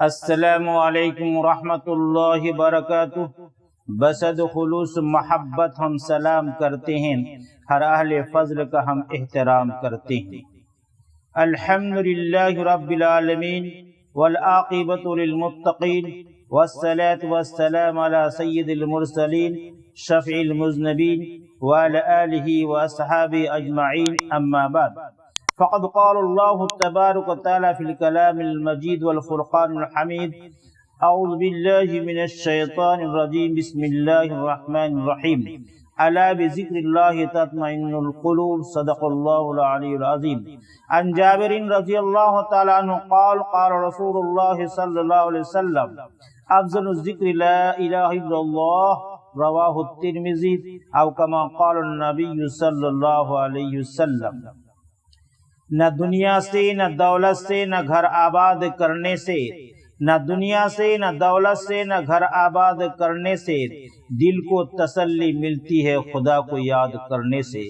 السلام علیکم ورحمۃ اللہ وبرکاتہ۔ بسد خلوص محبت ہم سلام کرتے ہیں، ہر اہل فضل کا ہم احترام کرتے ہیں۔ الحمدللہ رب العالمین والعاقبۃ للمتقین والصلاة والسلام علی سید المرسلین شفیع المذنبین وعلی آلہ واصحابہ اجمعین، اما بعد فقد قال اللہ تبارک وتعالی فی الکلام المجید والفرقان الحمید اعوذ باللہ من الشیطان الرجیم بسم اللہ الرحمن الرحیم الا بذکر اللہ تطمئن القلوب صدق اللہ العلی العظیم۔ عن جابر رضی اللہ تعالی عنہ قال قال رسول اللہ صلی اللہ علیہ وسلم افضل الذکر لا الہ الا اللہ رواہ الترمذی او کما قال النبی صلی اللہ علیہ وسلم۔ نہ دنیا سے نہ دولت سے نہ گھر آباد کرنے سے، نہ دنیا سے نہ دولت سے نہ گھر آباد کرنے سے دل کو تسلی ملتی ہے خدا کو یاد کرنے سے۔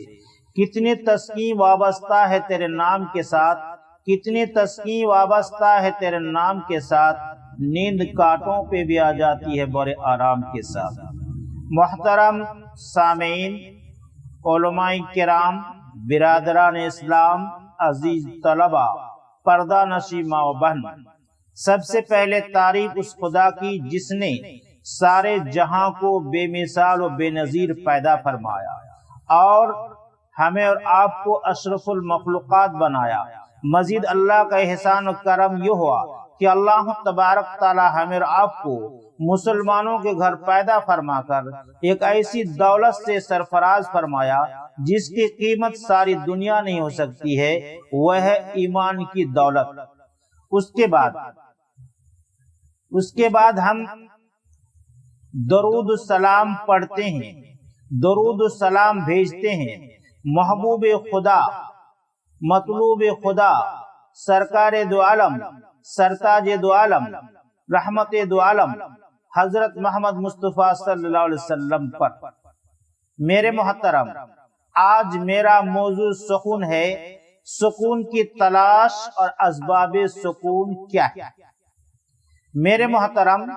کتنی تسکین وابستہ ہے تیرے نام کے ساتھ، کتنی تسکین وابستہ ہے تیرے نام کے ساتھ، نیند کاٹوں پہ بھی آ جاتی ہے بڑے آرام کے ساتھ۔ محترم سامعین، علماء کرام، برادران اسلام، عزیز طلبہ، پردہ نشی ماں و بہن، سب سے پہلے تعریف اس خدا کی جس نے سارے جہاں کو بے مثال و بے نظیر پیدا فرمایا اور ہمیں اور آپ کو اشرف المخلوقات بنایا۔ مزید اللہ کا احسان و کرم یہ ہوا کہ اللہ تبارک تعالی ہمیں اور آپ کو مسلمانوں کے گھر پیدا فرما کر ایک ایسی دولت سے سرفراز فرمایا جس کی قیمت ساری دنیا نہیں ہو سکتی ہے، وہ ہے ایمان کی دولت۔ اس کے بعد ہم درود السلام پڑھتے ہیں، درود السلام بھیجتے ہیں محبوب خدا، مطلوب خدا، سرکار دو عالم، سرتاج دو عالم، رحمت دو عالم حضرت محمد مصطفیٰ صلی اللہ علیہ وسلم پر۔ میرے محترم، آج میرا موضوع سکون ہے۔ سکون کی تلاش اور اسباب سکون کیا ہے؟ میرے محترم،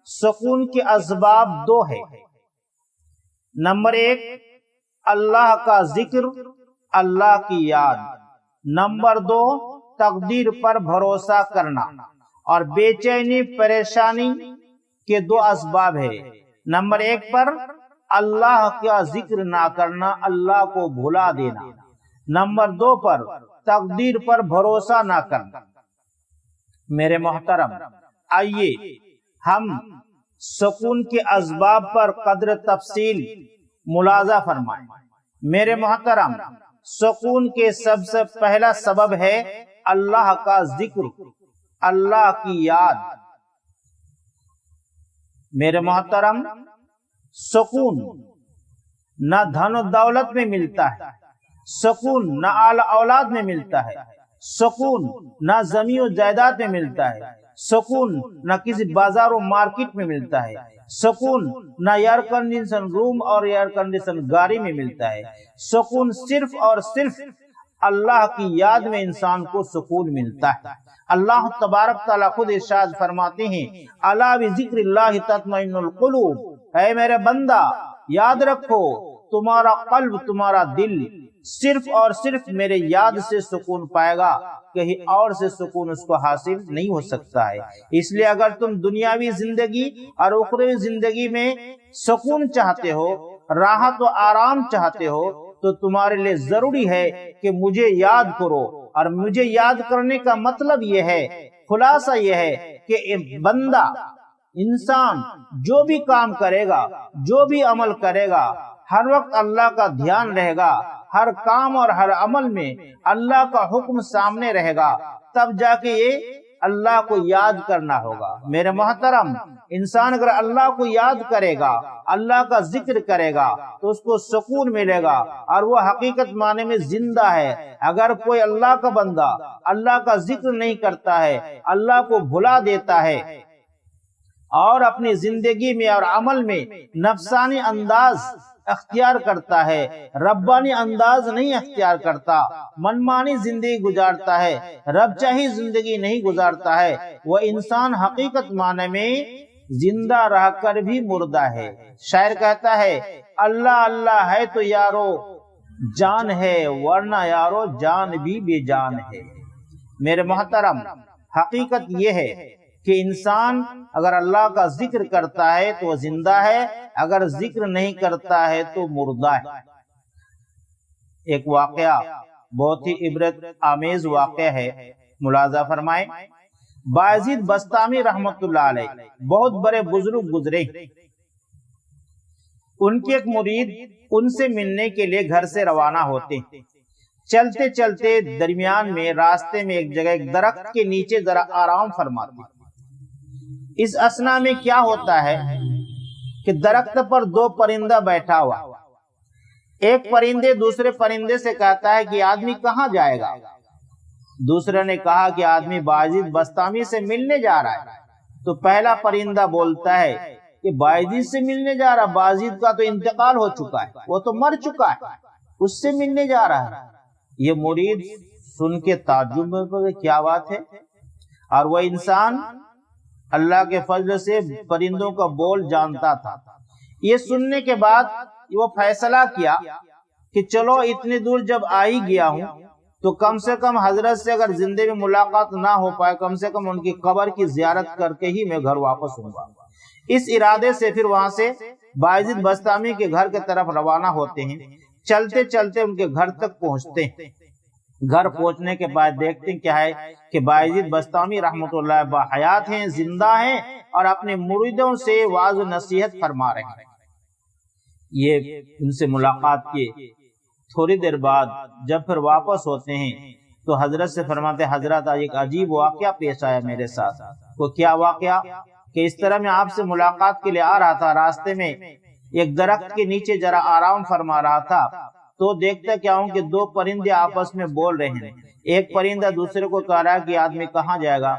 سکون کے اسباب دو ہے۔ نمبر ایک، اللہ کا ذکر، اللہ کی یاد۔ نمبر دو، تقدیر پر بھروسہ کرنا۔ اور بے چینی پریشانی کے دو اسباب ہے۔ نمبر ایک پر اللہ کا ذکر نہ کرنا، اللہ کو بھلا دینا۔ نمبر دو پر تقدیر پر بھروسہ نہ کرنا۔ میرے محترم، آئیے ہم سکون کے اسباب پر قدر تفصیل ملاحظہ فرمائیں۔ میرے محترم، سکون کے سب سے پہلا سبب ہے اللہ کا ذکر، اللہ کی یاد۔ میرے محترم، سکون نہ دھن و دولت میں ملتا ہے، سکون نہ اعلی اولاد میں ملتا ہے، سکون نہ زمین و جائیداد میں ملتا ہے، سکون نہ کسی بازار و مارکیٹ میں ملتا ہے، سکون نہ ایئر کنڈیشن روم اور ایئر کنڈیشن گاڑی میں ملتا ہے۔ سکون صرف اور صرف اللہ کی یاد میں انسان کو سکون ملتا ہے۔ اللہ تبارک تعالیٰ خود ارشاد فرماتے ہیں الا بذکر اللہ تطمئن القلوب، اے میرے بندہ یاد رکھو تمہارا قلب، تمہارا دل صرف اور صرف میرے یاد سے سکون پائے گا، کہیں اور سے سکون اس کو حاصل نہیں ہو سکتا ہے۔ اس لیے اگر تم دنیاوی زندگی اور اخروی زندگی میں سکون چاہتے ہو، راحت و آرام چاہتے ہو، تو تمہارے لیے ضروری ہے کہ مجھے یاد کرو۔ اور مجھے یاد کرنے کا مطلب یہ ہے، خلاصہ یہ ہے کہ بندہ، انسان جو بھی کام کرے گا، جو بھی عمل کرے گا، ہر وقت اللہ کا دھیان رہے گا، ہر کام اور ہر عمل میں اللہ کا حکم سامنے رہے گا، تب جا کے یہ اللہ کو یاد کرنا ہوگا۔ میرے محترم، انسان اگر اللہ کو یاد کرے گا، اللہ کا ذکر کرے گا تو اس کو سکون ملے گا اور وہ حقیقت معنی میں زندہ ہے۔ اگر کوئی اللہ کا بندہ اللہ کا ذکر نہیں کرتا ہے، اللہ کو بھلا دیتا ہے اور اپنی زندگی میں اور عمل میں نفسانی انداز اختیار کرتا ہے، ربانی انداز نہیں اختیار کرتا، منمانی زندگی گزارتا ہے، رب چاہی زندگی نہیں گزارتا ہے، وہ انسان حقیقت معنی میں زندہ رہ کر بھی مردہ ہے۔ شاعر کہتا ہے اللہ اللہ ہے تو یارو جان ہے، ورنہ یارو جان بھی بے جان ہے۔ میرے محترم، حقیقت یہ ہے کہ انسان اگر اللہ کا ذکر کرتا ہے تو وہ زندہ ہے، اگر ذکر نہیں کرتا ہے تو مردہ ہے۔ ایک واقعہ بہت ہی عبرت آمیز واقعہ ہے، ملاحظہ فرمائیں۔ بایزید بسطامی رحمت اللہ علیہ بہت بڑے بزرگ گزرے، ان کے ایک مرید ان سے ملنے کے لیے گھر سے روانہ ہوتے، چلتے چلتے درمیان میں راستے میں ایک جگہ ایک درخت کے نیچے ذرا آرام فرماتے۔ اس اثنا میں کیا ہوتا ہے کہ درخت پر دو پرندہ بیٹھا ہوا، ایک پرندے دوسرے پرندے سے کہتا ہے کہ آدمی کہاں جائے گا؟ دوسرے نے کہا کہ آدمی بایزید بسطامی سے ملنے جا رہا ہے۔ تو پہلا پرندہ بولتا ہے کہ بایزید سے ملنے جا رہا، بایزید کا تو انتقال ہو چکا ہے، وہ تو مر چکا ہے، اس سے ملنے جا رہا ہے۔ یہ مرید سن کے تعجب میں کیا بات ہے، اور وہ انسان اللہ کے فضل سے پرندوں کا بول جانتا تھا۔ یہ سننے کے بعد وہ فیصلہ کیا کہ چلو اتنی دور جب آ ہی گیا ہوں تو کم سے کم حضرت سے اگر زندگی میں ملاقات نہ ہو پائے، کم سے کم ان کی قبر کی زیارت کر کے ہی میں گھر واپس ہوں گا۔ اس ارادے سے پھر وہاں سے بایزید بسطامی کے گھر کی طرف روانہ ہوتے ہیں۔ چلتے چلتے ان کے گھر تک پہنچتے ہیں۔ گھر پہنچنے کے بعد دیکھتے ہیں کیا ہے کہ بایزید بسطامی رحمت اللہ باحیات ہیں، زندہ ہیں، اور اپنے مریدوں سے وعظ و نصیحت فرما رہے ہیں۔ یہ ان سے ملاقات کیے تھوڑی دیر بعد جب پھر واپس ہوتے ہیں تو حضرت سے فرماتے ہیں حضرت آج ایک عجیب واقعہ پیش آیا میرے ساتھ۔ وہ کیا واقعہ کہ اس طرح میں آپ سے ملاقات کے لیے آ رہا تھا، راستے میں ایک درخت کے نیچے ذرا آرام فرما رہا تھا تو دیکھتا کیا ہوں کہ دو پرندے آپس میں بول رہے ہیں۔ ایک پرندہ دوسرے کو کہہ رہا ہے کہ آدمی کہاں جائے گا،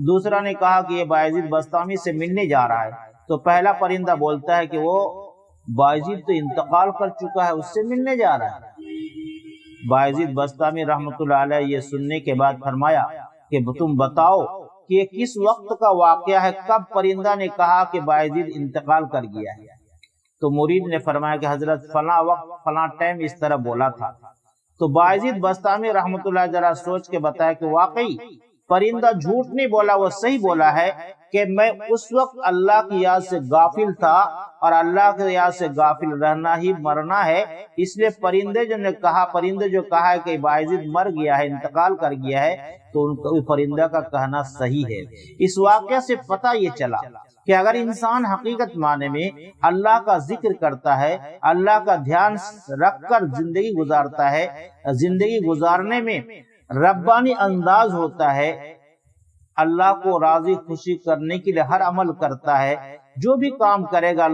دوسرا نے کہا کہ یہ بایزید بسطامی سے ملنے جا رہا ہے۔ تو پہلا پرندہ بولتا ہے کہ وہ بایزید تو انتقال کر چکا ہے، اس سے ملنے جا رہا ہے۔ بایزید بسطامی رحمت اللہ علیہ یہ سننے کے بعد فرمایا کہ تم بتاؤ کہ یہ کس وقت کا واقعہ ہے، کب پرندہ نے کہا کہ بایزید انتقال کر گیا ہے؟ تو مرید نے فرمایا کہ حضرت فلاں وقت فلاں ٹائم اس طرح بولا تھا۔ تو بایزید بسطامی رحمت اللہ ذرا سوچ کے بتایا کہ واقعی پرندہ جھوٹ نہیں بولا، وہ صحیح بولا ہے کہ میں اس وقت اللہ کی یاد سے غافل تھا، اور اللہ کی یاد سے غافل رہنا ہی مرنا ہے۔ اس لیے پرندے جو کہا ہے کہ بایزید مر گیا ہے، انتقال کر گیا ہے، تو ان پرندہ کا کہنا صحیح ہے۔ اس واقعہ سے پتہ یہ چلا کہ اگر انسان حقیقت معنی میں اللہ کا ذکر کرتا ہے، اللہ کا دھیان رکھ کر زندگی گزارتا ہے، زندگی گزارنے میں ربانی انداز ہوتا ہے، اللہ کو راضی خوشی کرنے کے لیے ہر عمل کرتا ہے، جو بھی کام کرے گا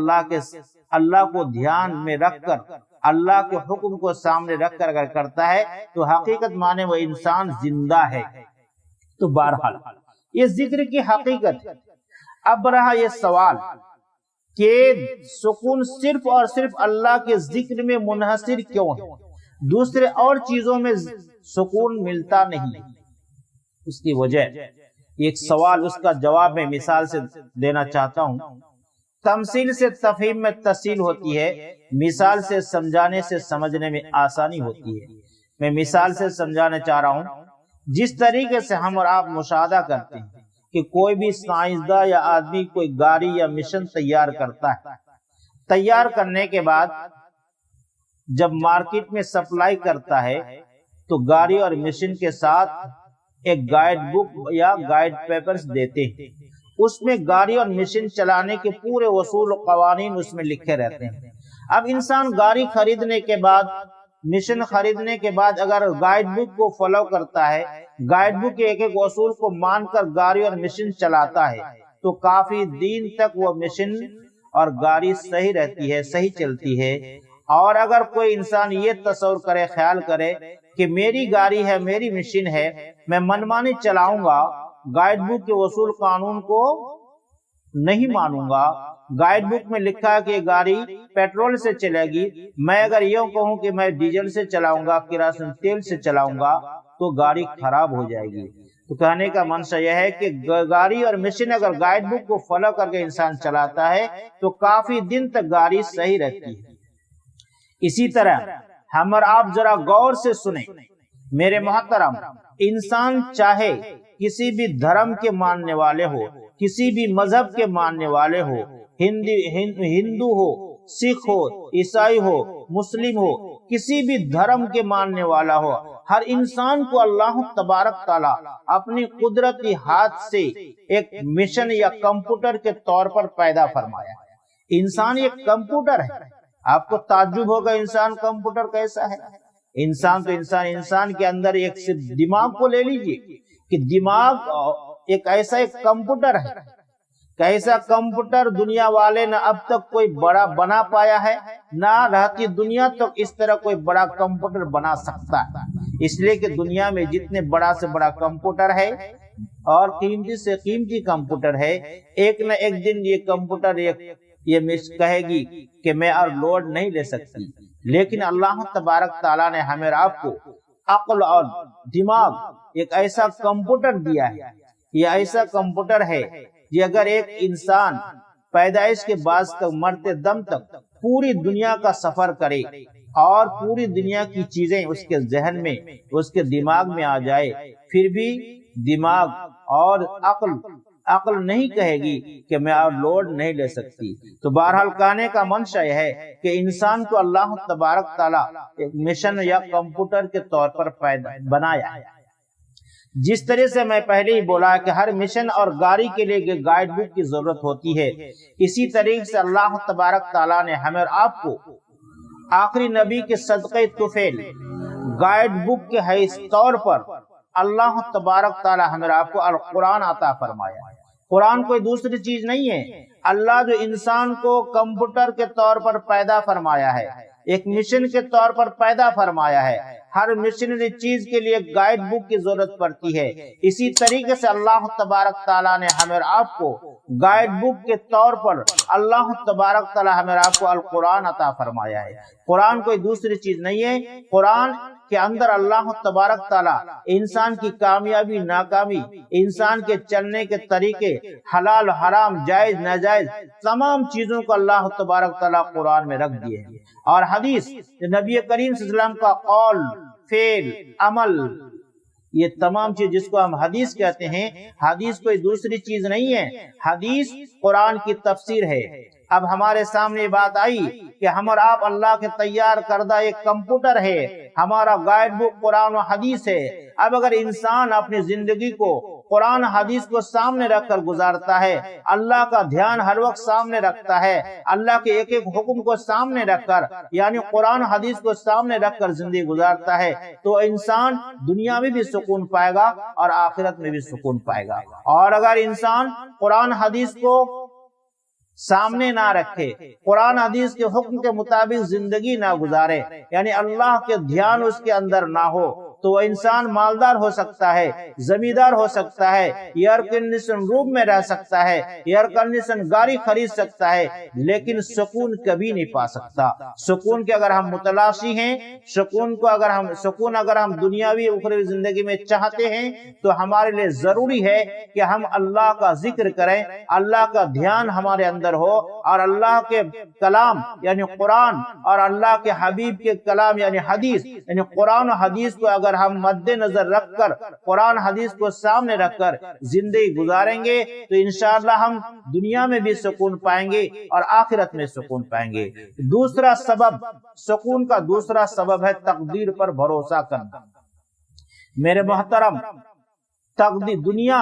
اللہ کو دھیان میں رکھ کر، اللہ کے حکم کو سامنے رکھ کر اگر کرتا ہے تو حقیقت معنی وہ انسان زندہ ہے۔ تو بہرحال یہ ذکر کی حقیقت ہے۔ اب رہا یہ سوال کہ سکون صرف اور صرف اللہ کے ذکر میں منحصر کیوں ہے، دوسرے اور چیزوں میں سکون ملتا نہیں؟ اس کی وجہ ایک سوال، اس کا جواب میں مثال سے دینا چاہتا ہوں۔ تمثیل سے تفہیم میں تسہیل ہوتی ہے، مثال سے سمجھانے سے سمجھنے میں آسانی ہوتی ہے۔ میں مثال سے سمجھانا چاہ رہا ہوں۔ جس طریقے سے ہم اور آپ مشاہدہ کرتے ہیں کہ کوئی بھی سائنسداں یا آدمی کوئی گاڑی یا مشن تیار کرتا ہے، تیار کرنے کے بعد جب مارکیٹ میں سپلائی کرتا ہے تو گاڑی اور مشن کے ساتھ ایک گائیڈ بک یا گائیڈ پیپرز دیتے ہیں۔ اس میں گاڑی اور مشن چلانے کے پورے اصول و قوانین اس میں لکھے رہتے ہیں۔ اب انسان گاڑی خریدنے کے بعد، مشن خریدنے کے بعد اگر گائیڈ بک کو فالو کرتا ہے، گائیڈ بک کے ایک ایک اصول کو مان کر گاڑی اور مشن چلاتا ہے، تو کافی دن تک وہ مشن اور گاڑی صحیح رہتی ہے، صحیح چلتی ہے۔ اور اگر کوئی انسان یہ تصور کرے، خیال کرے کہ میری گاڑی ہے، میری مشین ہے، میں منمانی چلاؤں گا، گائیڈ بک کے اصول قانون کو نہیں مانوں گا، गाइड बुक में लिखा है कि ये गाड़ी पेट्रोल से चलेगी, मैं अगर यूं कहूं कि मैं डीजल से चलाऊंगा, किरासन तेल से चलाऊंगा, तो गाड़ी खराब हो जाएगी। तो कहने का मंशा यह है कि गाड़ी और मशीन अगर गाइड बुक को फॉलो करके इंसान चलाता है तो काफी दिन तक गाड़ी सही रहती है। इसी तरह हम और आप जरा गौर से सुने मेरे मोहतरम, इंसान चाहे किसी भी धर्म के मानने वाले हो, किसी भी मजहब के मानने वाले हो, हिंदू हो, सिख हो, ईसाई हो, मुस्लिम हो, किसी भी धर्म के मानने वाला हो, हर इंसान को अल्लाह तबारक ताला अपनी कुदरती हाथ से एक मिशन या कंप्यूटर के तौर पर पैदा फरमाया। इंसान एक कंप्यूटर है। आपको ताज्जुब होगा इंसान कंप्यूटर कैसा है। इंसान तो इंसान के अंदर एक सिर्फ दिमाग को ले लीजिए कि दिमाग एक ऐसा एक कंप्यूटर है, कैसा कंप्यूटर दुनिया वाले न अब तक कोई बड़ा बना पाया है, ना रहती दुनिया तक इस तरह कोई बड़ा कंप्यूटर बना सकता है। इसलिए कि दुनिया में जितने बड़ा से बड़ा कंप्यूटर है और कीमती से कीमती कंप्यूटर है, एक न एक दिन ये कंप्यूटर ये मिस कहेगी कि मैं और लोड नहीं ले सकती। लेकिन अल्लाह तबारक ताला ने हमें आपको अक्ल और दिमाग एक ऐसा कंप्यूटर दिया है। ये ऐसा कंप्यूटर है कि अगर एक इंसान पैदाइश के बाद तक मरते दम तक पूरी दुनिया का सफर करे और पूरी दुनिया की चीजें उसके जहन में, उसके दिमाग में आ जाए, फिर भी दिमाग और अक्ल नहीं कहेगी कि मैं और लोड नहीं ले सकती। तो बहरहाल कहने का मंशा यह है कि इंसान को अल्लाह तबारक ताला एक मिशन या कंप्यूटर के तौर पर पैदा बनाया है। जिस तरह से मैं पहले ही बोला कि हर मिशन और गाड़ी के लिए गाइड बुक की जरूरत होती है, इसी तरीके से अल्लाह तबारक ताला ने हमें और आपको आखिरी नबी के सदक़े तुफैल गाइड बुक के हैस तौर पर अल्लाह तबारक ताला हमें आपको अल कुरान अता फरमाया। कुरान कोई दूसरी चीज नहीं है। अल्लाह जो इंसान को कंप्यूटर के तौर पर पैदा फरमाया है, एक मिशन के तौर पर पैदा फरमाया है, हर मिशनरी चीज के लिए गाइड बुक की जरूरत पड़ती है। इसी तरीके से अल्लाह तबारक ताला ने हमें आपको गाइड बुक के तौर पर अल्लाह तबारक ताला हमें आपको अल कुरान अता फरमाया है। कुरान कोई दूसरी चीज नहीं है। कुरान के अंदर अल्लाह तबारक ताला इंसान की कामयाबी नाकामी, इंसान के चलने के तरीके, हलाल हराम, जायज नाजायज, तमाम चीजों को अल्लाह तबारक ताला कुरान में रख दिए हैं। और हदीस नबी करीम सल्लल्लाहु अलैहि वसल्लम का कौल, फेल, अमल, ये तमाम चीज जिसको हम हदीस कहते हैं, हदीस कोई दूसरी चीज नहीं है। हदीस कुरान की तफसीर है। अब हमारे सामने बात आई कि हम और आप अल्लाह के तैयार करदा एक कंप्यूटर है, हमारा गाइड बुक कुरान और हदीस है। अब अगर इंसान अपनी जिंदगी को कुरान हदीस को सामने रखकर गुजारता है, अल्लाह का ध्यान हर वक्त सामने रखता है, अल्लाह के एक एक हुक्म को सामने रखकर यानी कुरान हदीस को सामने रखकर जिंदगी गुजारता है, तो इंसान दुनिया में भी सुकून पाएगा और आखिरत में भी सुकून पाएगा। और अगर इंसान कुरान हदीस को सामने ना रखे, कुरान हदीस के हुक्म के मुताबिक जिंदगी ना गुजारे, यानी अल्लाह के ध्यान उसके अंदर ना हो, तो वह इंसान मालदार हो सकता है, जमींदार हो सकता है, एयर कंडीशन रूम में रह सकता है, एयर कंडीशन गाड़ी खरीद सकता है, लेकिन सुकून कभी नहीं पा सकता। सुकून के अगर हम मुतलाशी हैं, सुकून अगर हम दुनियावी उखरवी जिंदगी में चाहते हैं, तो हमारे लिए जरूरी है कि हम अल्लाह का जिक्र करें, अल्लाह का ध्यान हमारे अंदर हो, और अल्लाह के कलाम यानी कुरान और अल्लाह के हबीब के कलाम यानी हदीस यानी कुरान और हदीस को अगर हम मद्देनजर रखकर, कुरान हदीस को सामने रखकर जिंदगी गुजारेंगे, तो इंशाअल्लाह हम दुनिया में भी सुकून पाएंगे और आखिरत में सुकून पाएंगे। दूसरा सबब, सुकून का दूसरा सबब है तकदीर पर भरोसा करना। मेरे मोहतरम, तकदीर, दुनिया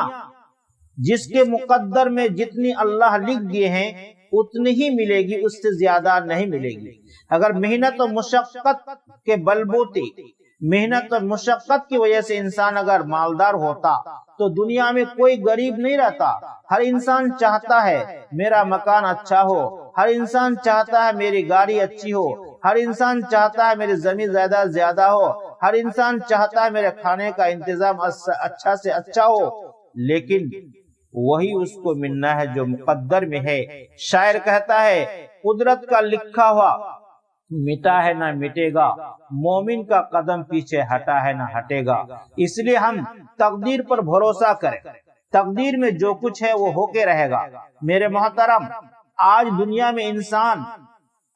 जिसके मुकद्दर में जितनी अल्लाह लिख दिए हैं उतनी ही मिलेगी, उससे ज्यादा नहीं मिलेगी। अगर मेहनत और मुशक्कत के बलबूते, मेहनत और मुशक्कत की वजह से इंसान अगर मालदार होता, तो दुनिया में कोई गरीब नहीं रहता। हर इंसान चाहता है मेरा मकान अच्छा हो, हर इंसान चाहता है मेरी गाड़ी अच्छी हो, हर इंसान चाहता है मेरी जमीन ज्यादा हो, हर इंसान चाहता है मेरे खाने का इंतजाम अच्छा से अच्छा हो। लेकिन वही उसको मिलना है जो मुकद्दर में है। शायर कहता है, कुदरत का लिखा हुआ मिटा है ना मिटेगा, मोमिन का कदम पीछे हटा है ना हटेगा। इसलिए हम तकदीर पर भरोसा करें, तकदीर में जो कुछ है वो होके रहेगा। मेरे मोहतरम, आज दुनिया में इंसान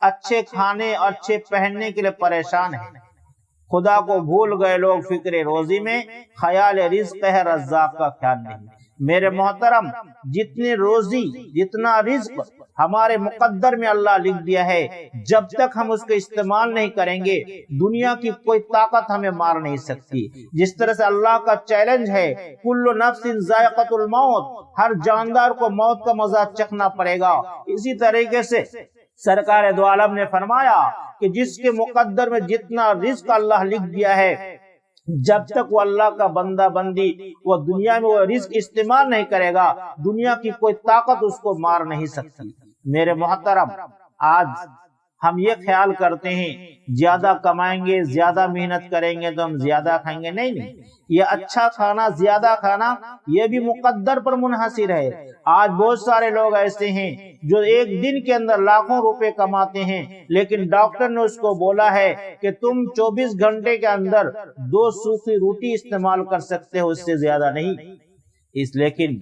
अच्छे खाने और अच्छे पहनने के लिए परेशान है, खुदा को भूल गए लोग फिक्रे रोजी में, ख्याल रिज़्क़ है रज़्ज़ाक़ का ख्याल नहीं। मेरे मोहतरम, जितनी रोजी जितना रिज़्क़ हमारे मुकद्दर में अल्लाह लिख दिया है, जब तक हम उसको इस्तेमाल नहीं करेंगे दुनिया की कोई ताकत हमें मार नहीं सकती। जिस तरह से अल्लाह का चैलेंज है, कुल्लु नफ्सिन ज़ाइक़तुल मौत, हर जानदार को मौत का मजा चखना पड़ेगा। इसी तरीके से सरकार दो आलम ने फरमाया कि जिसके मुकद्दर में जितना रिज़्क़ अल्लाह लिख दिया है, जब तक वो अल्लाह का बंदा बंदी वो दुनिया में वो रिज़्क़ इस्तेमाल नहीं करेगा, दुनिया की कोई ताकत उसको मार नहीं सकती। मेरे मोहतरम, आज हम ये ख्याल करते हैं ज्यादा कमाएंगे, ज्यादा मेहनत करेंगे तो हम ज्यादा खाएंगे। नहीं, ये अच्छा खाना, ज्यादा खाना, ये भी मुकद्दर पर मुनहसिर है। आज बहुत सारे लोग ऐसे हैं जो एक दिन के अंदर लाखों रुपए कमाते हैं, लेकिन डॉक्टर ने उसको बोला है कि तुम 24 घंटे के अंदर 2 सूखी रोटी इस्तेमाल कर सकते हो, उससे ज्यादा नहीं। लेकिन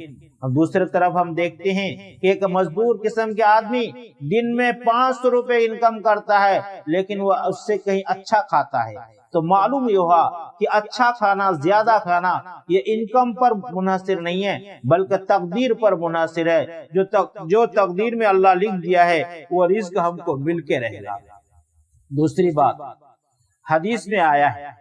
दूसरी तरफ हम देखते हैं कि एक मजदूर किस्म के आदमी दिन में 500 रुपए इनकम करता है, लेकिन वो उससे कहीं अच्छा खाता है। तो मालूम ये हुआ कि अच्छा खाना, ज्यादा खाना ये इनकम पर मुनहसिर नहीं है, बल्कि तकदीर पर मुनहसिर है। जो तकदीर में अल्लाह लिख दिया है वो रिज़्क़ हमको मिल के रहेगा। दूसरी बात, हदीस में आया है,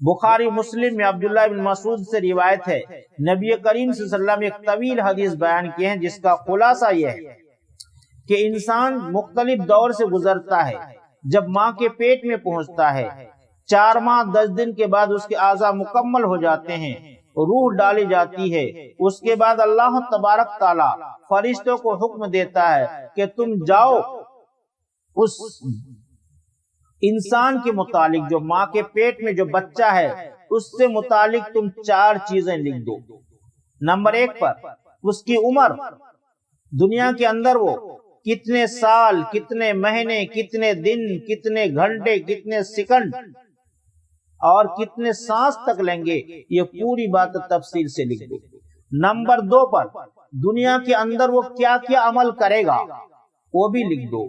बुखारी मुस्लिम में अब्दुल्लाह बिन मसूद से रिवायत है, नबी करीम सल्लल्लाहु अलैहि वसल्लम एक तवील हदीस बयान किए हैं, जिसका खुलासा यह है कि इंसान मुख्तलिफ दौर से गुजरता है। जब माँ के पेट में पहुंचता है, 4 माह 10 दिन के बाद उसके आज़ा मुकम्मल हो जाते हैं, रूह डाली जाती है। उसके बाद अल्लाह तबारक ताला फरिश्तों को हुक्म देता है कि तुम जाओ उस इंसान के मुतालिक, जो माँ के पेट में जो बच्चा है उससे मुतालिक तुम 4 चीजें लिख दो। नंबर 1 पर उसकी उम्र, दुनिया के अंदर वो कितने साल, कितने महीने, कितने दिन, कितने घंटे, कितने सेकंड और कितने सांस तक लेंगे, ये पूरी बात तफसील से लिख दो। नंबर 2 पर दुनिया के अंदर वो क्या क्या अमल करेगा वो भी लिख दो।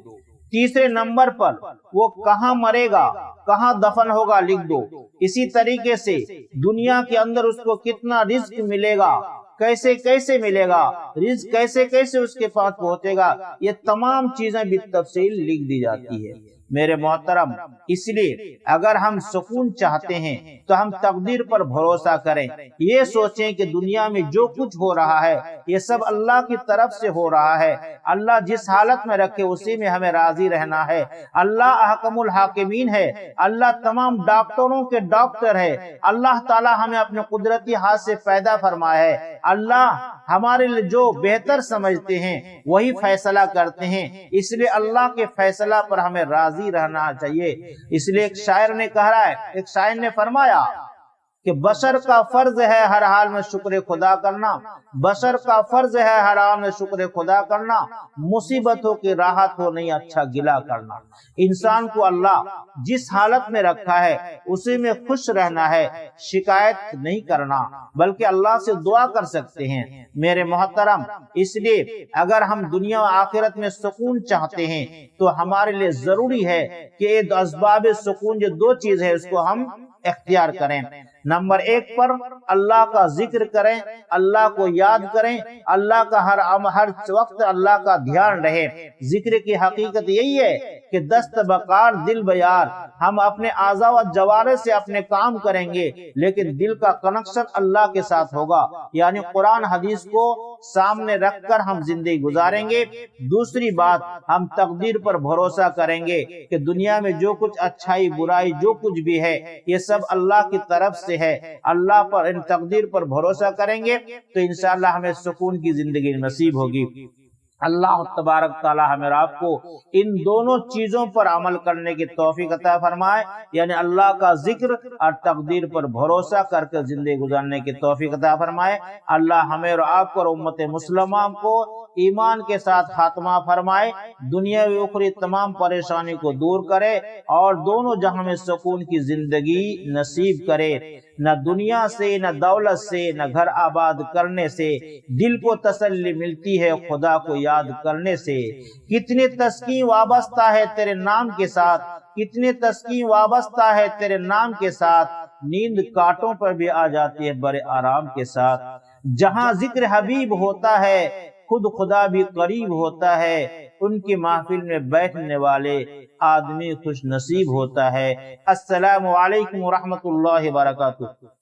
तीसरे नंबर पर वो कहाँ मरेगा, कहाँ दफन होगा, लिख दो। इसी तरीके से दुनिया के अंदर उसको कितना रिज़्क़ मिलेगा, कैसे कैसे मिलेगा, रिज़्क़ कैसे कैसे उसके पास पहुंचेगा, ये तमाम चीजें भी तफसील लिख दी जाती है। मेरे मोहतरम, इसलिए अगर हम सुकून चाहते हैं तो हम तकदीर पर भरोसा करें। ये सोचें कि दुनिया में जो कुछ हो रहा है ये सब अल्लाह की तरफ से हो रहा है। अल्लाह जिस हालत में रखे उसी में हमें राजी रहना है। अल्लाह अहकमुल हाकिमीन है, अल्लाह तमाम डॉक्टरों के डॉक्टर है। अल्लाह ताला हमें अपने कुदरती हाथ से पैदा फरमाया है। अल्लाह हमारे लिए जो बेहतर समझते हैं वही फैसला करते हैं, इसलिए अल्लाह के फैसला पर हमें राजी रहना चाहिए। इसलिए एक शायर ने कहा है, एक शायर ने फरमाया कि बशर का फर्ज है हर हाल में शुक्र खुदा करना, बशर का फर्ज है हर हाल में शुक्र खुदा करना, मुसीबतों की राहत हो नहीं अच्छा गिला करना। इंसान को अल्लाह जिस हालत में रखा है उसी में खुश रहना है, शिकायत नहीं करना, बल्कि अल्लाह से दुआ कर सकते हैं। मेरे मोहतरम, इसलिए अगर हम दुनिया और आखिरत में सुकून चाहते हैं तो हमारे लिए जरूरी है कि ये असबाब सुकून जो 2 चीज है उसको हम इख्तियार करें। नंबर 1 पर अल्लाह का जिक्र करें, अल्लाह को याद करें, अल्लाह का हर वक्त अल्लाह का ध्यान रहे। जिक्र की हकीकत यही है कि दस्त बकार दिल बयार, हम अपने आज़ा व जवारे से अपने काम करेंगे लेकिन दिल का कनेक्शन अल्लाह के साथ होगा, यानी कुरान हदीस को सामने रखकर हम जिंदगी गुजारेंगे। दूसरी बात, हम तकदीर पर भरोसा करेंगे कि दुनिया में जो कुछ अच्छाई बुराई जो कुछ भी है ये सब अल्लाह की तरफ से है। अल्लाह पर, इन तकदीर पर भरोसा करेंगे तो इंशाअल्लाह हमें सुकून की जिंदगी नसीब होगी। اللہ تبارک تعالی ہمیں آپ کو ان دونوں چیزوں پر عمل کرنے کی توفیق عطا فرمائے، یعنی اللہ کا ذکر اور تقدیر پر بھروسہ کر کے زندگی گزارنے کی توفیق عطا فرمائے۔ اللہ ہمیں اور آپ کو اور امت مسلمہ کو ایمان کے ساتھ خاتمہ فرمائے، دنیا و اخروی تمام پریشانی کو دور کرے اور دونوں جہاں میں سکون کی زندگی نصیب کرے۔ نہ دنیا سے، نہ دولت سے، نہ گھر آباد کرنے سے دل کو تسلی ملتی ہے خدا کو یاد کرنے سے۔ کتنی تسکین وابستہ ہے تیرے نام کے ساتھ، کتنی تسکین وابستہ ہے تیرے نام کے ساتھ، نیند کاٹوں پر بھی آ جاتی ہے بڑے آرام کے ساتھ۔ جہاں ذکر حبیب ہوتا ہے خود خدا بھی قریب ہوتا ہے، ان کی محفل میں بیٹھنے والے آدمی خوش نصیب ہوتا ہے۔ السلام علیکم ورحمۃ اللہ وبرکاتہ۔